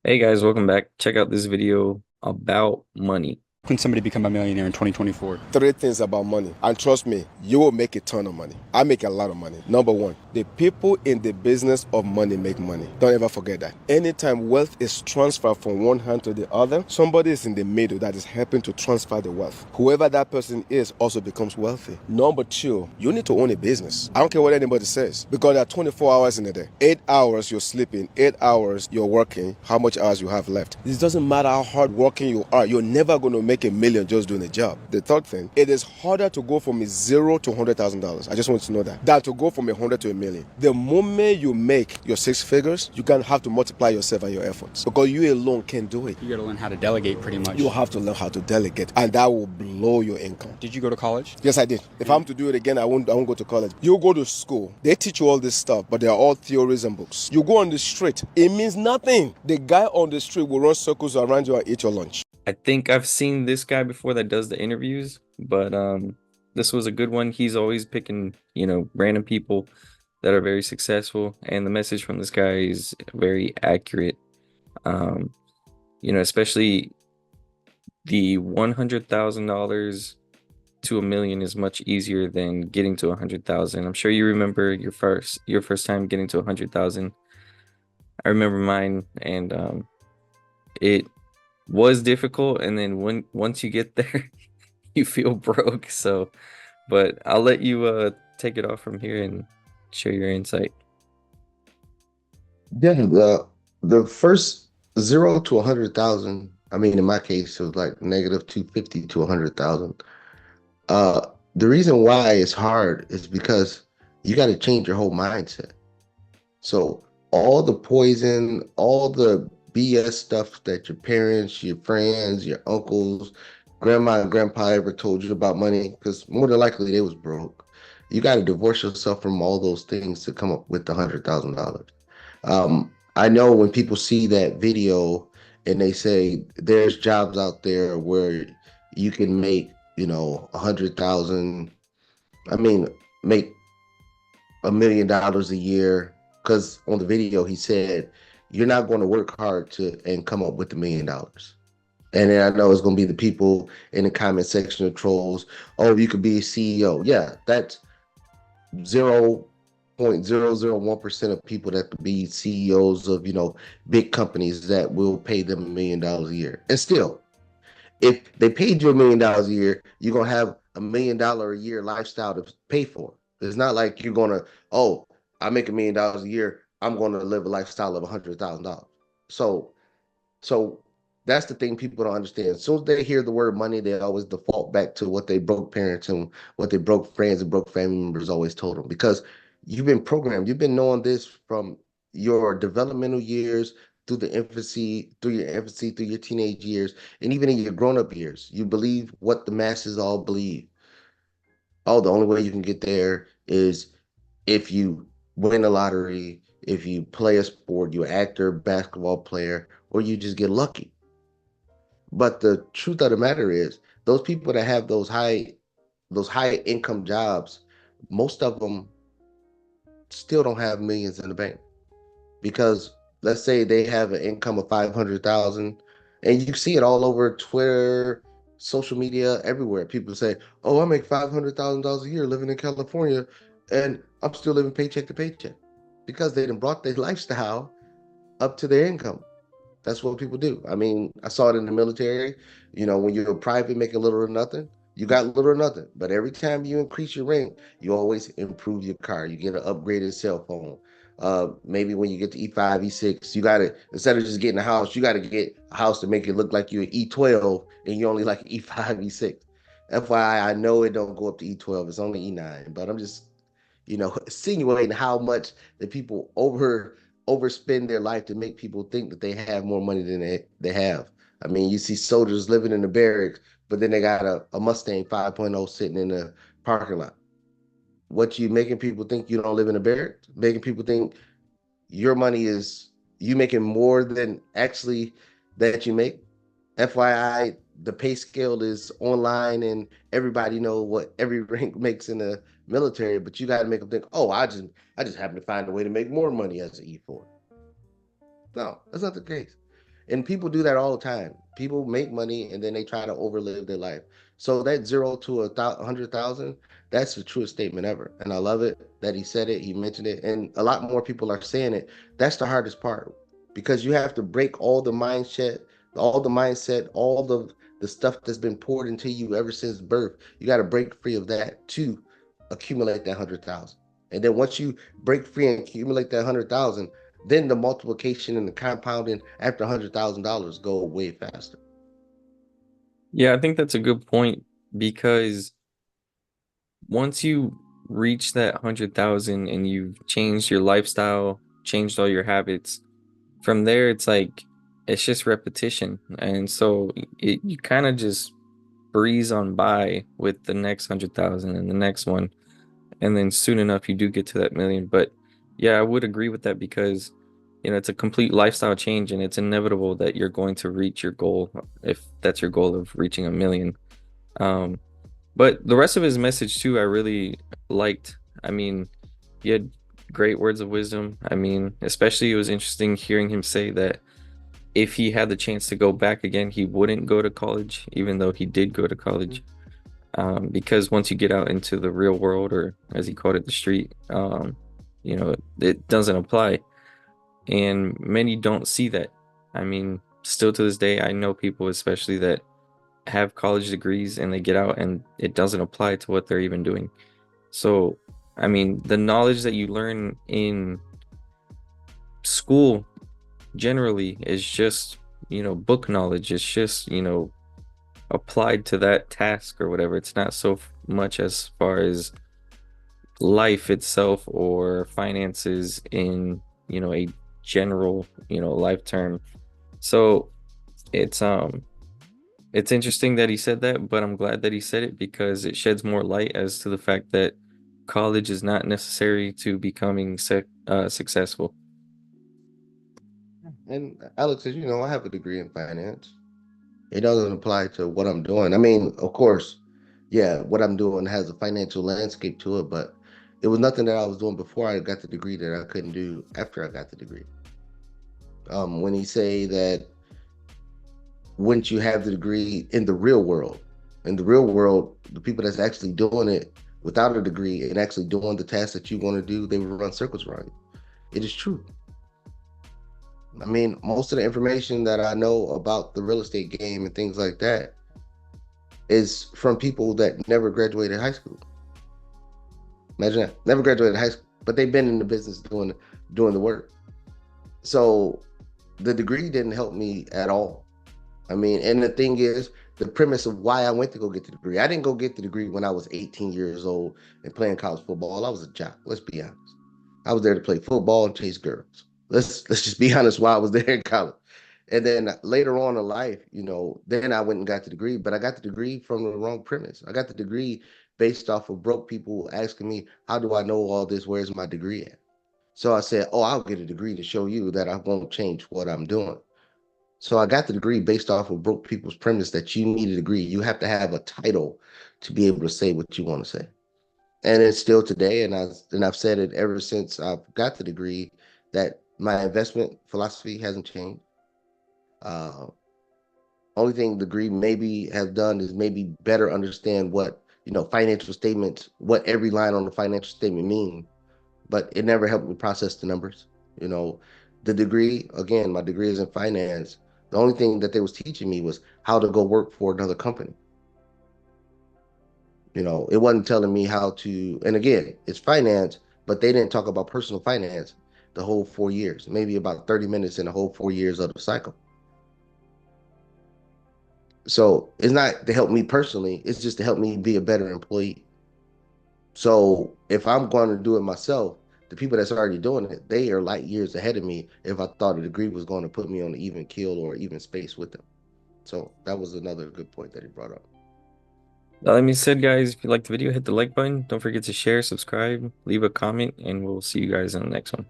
Hey guys, welcome back. Check out this video about money. Can somebody become a millionaire in 2024? Three things about money. And trust me, you will make a ton of money. I make a lot of money. Number one, the people in the business of money make money. Don't ever forget that. Anytime wealth is transferred from one hand to the other, somebody is in the middle that is helping to transfer the wealth. Whoever that person is also becomes wealthy. Number two, you need to own a business. I don't care what anybody says, because there are 24 hours in a day. 8 hours you're sleeping, 8 hours you're working, how much hours you have left. It doesn't matter how hard working you are, you're never going to make a million just doing a job. The third thing, it is harder to go from a zero to $100,000. I just want you to know that. Than to go from 100 to a million. The moment you make your six figures, you can have to multiply yourself and your efforts, because you alone can't do it. You got to learn how to delegate pretty much. You have to learn how to delegate, and that will blow your income. Did you go to college? Yes, I did. If I'm to do it again, I won't go to college. You go to school, they teach you all this stuff, but they're all theories and books. You go on the street, it means nothing. The guy on the street will run circles around you and eat your lunch. I think I've seen this guy before that does the interviews, but this was a good one. He's always picking, random people that are very successful, and the message from this guy is very accurate. Um, especially the $100,000 to a million is much easier than getting to 100,000. I'm sure you remember your first time getting to 100,000. I remember mine, and it was difficult, and then once you get there, you feel broke. So, but I'll let you take it off from here and share your insight. Yeah, the first 0 to 100,000. I mean, in my case, it was like negative 250 to 100,000. The reason why it's hard is because you got to change your whole mindset. So all the poison, all the BS stuff that your parents, your friends, your uncles, grandma and grandpa ever told you about money, because more than likely they was broke. You got to divorce yourself from all those things to come up with the $100,000. I know when people see that video and they say there's jobs out there where you can make, 100,000. I mean, make $1 million a year. Because on the video he said you're not going to work hard to and come up with $1 million. And then I know it's going to be the people in the comment section of trolls. Oh, you could be a CEO. Yeah, that's 0.001% of people that could be CEOs of, big companies that will pay them $1 million a year. And still, if they paid you $1 million a year, you're gonna have $1 million a year lifestyle to pay for. It's not like you're gonna, oh, I make $1 million a year, I'm gonna live a lifestyle of $100,000. So, so that's the thing people don't understand. As soon as they hear the word money, they always default back to what they broke parents and what they broke friends and broke family members always told them. Because you've been programmed, you've been knowing this from your developmental years through your teenage years, and even in your grown-up years. You believe what the masses all believe. Oh, the only way you can get there is if you win a lottery, if you play a sport, you're an actor, basketball player, or you just get lucky. But the truth of the matter is, those people that have those high income jobs, most of them still don't have millions in the bank. Because let's say they have an income of 500,000, and you see it all over Twitter, social media, everywhere. People say, "Oh, I make $500,000 a year living in California, and I'm still living paycheck to paycheck," because they done brought their lifestyle up to their income. That's what people do. I mean, I saw it in the military. When you're a private making little or nothing, you got little or nothing. But every time you increase your rank, you always improve your car. You get an upgraded cell phone. Maybe when you get to E5, E6, you got to, instead of just getting a house, you got to get a house to make it look like you're E12 and you're only like E5, E6. FYI, I know it don't go up to E12. It's only E9. But I'm just, insinuating how much the people overspend their life to make people think that they have more money than they have. I mean, you see soldiers living in the barracks, but then they got a Mustang 5.0 sitting in the parking lot. What you making people think you don't live in a barracks? Making people think your money is you making more than actually that you make. FYI, the pay scale is online and everybody know what every rank makes in the military, but you got to make them think, oh, I just happen to find a way to make more money as an E4. No, that's not the case. And people do that all the time. People make money and then they try to overlive their life. So that 0 to 100,000, that's the truest statement ever. And I love it that he said it, he mentioned it, and a lot more people are saying it. That's the hardest part because you have to break all the mindset, all the stuff that's been poured into you ever since birth. You got to break free of that to accumulate that 100,000. And then once you break free and accumulate that 100,000, then the multiplication and the compounding after $100,000 go way faster. Yeah, I think that's a good point because once you reach that 100,000 and you've changed your lifestyle, changed all your habits, from there it's like it's just repetition. And so you kind of just breeze on by with the next 100,000 and the next one. And then soon enough you do get to that million. But yeah, I would agree with that because it's a complete lifestyle change and it's inevitable that you're going to reach your goal if that's your goal of reaching a million. Um, but the rest of his message too, I really liked. I mean, he had great words of wisdom. I mean, especially it was interesting hearing him say that if he had the chance to go back again, he wouldn't go to college, even though he did go to college. Because once you get out into the real world, or as he called it, the street, it doesn't apply. And many don't see that. I mean, still to this day, I know people, especially that have college degrees and they get out and it doesn't apply to what they're even doing. So, I mean, the knowledge that you learn in school generally is just, book knowledge. It's just, applied to that task or whatever. It's not so much as far as life itself or finances in, a general, life term. So it's interesting that he said that, but I'm glad that he said it because it sheds more light as to the fact that college is not necessary to becoming successful. And Alex says, I have a degree in finance. It doesn't apply to what I'm doing. I mean, of course, yeah, what I'm doing has a financial landscape to it, but it was nothing that I was doing before I got the degree that I couldn't do after I got the degree. When he say that once you have the degree in the real world, the people that's actually doing it without a degree and actually doing the tasks that you want to do, they will run circles around you. It is true. I mean, most of the information that I know about the real estate game and things like that is from people that never graduated high school. Imagine that. Never graduated high school, but they've been in the business doing the work. So the degree didn't help me at all. I mean, and the thing is, the premise of why I went to go get the degree. I didn't go get the degree when I was 18 years old and playing college football. I was a jock. Let's be honest. I was there to play football and chase girls. Let's just be honest. Why I was there in college, and then later on in life, then I went and got the degree. But I got the degree from the wrong premise. I got the degree based off of broke people asking me, "How do I know all this? Where's my degree at?" So I said, "Oh, I'll get a degree to show you that I won't change what I'm doing." So I got the degree based off of broke people's premise that you need a degree. You have to have a title to be able to say what you want to say. And it's still today, and I've said it ever since I've got the degree that my investment philosophy hasn't changed. Uh, Only thing the degree maybe have done is maybe better understand what financial statements, what every line on the financial statement mean, but it never helped me process the numbers. You know, the degree, again, my degree is in finance. The only thing that they was teaching me was how to go work for another company. It wasn't telling me how to, and again, it's finance, but they didn't talk about personal finance the whole 4 years, maybe about 30 minutes in the whole 4 years of the cycle. So it's not to help me personally, it's just to help me be a better employee. So if I'm going to do it myself, the people that's already doing it, they are light years ahead of me if I thought a degree was going to put me on an even keel or even space with them. So that was another good point that he brought up. That being said, guys, if you liked the video, hit the like button. Don't forget to share, subscribe, leave a comment, and we'll see you guys in the next one.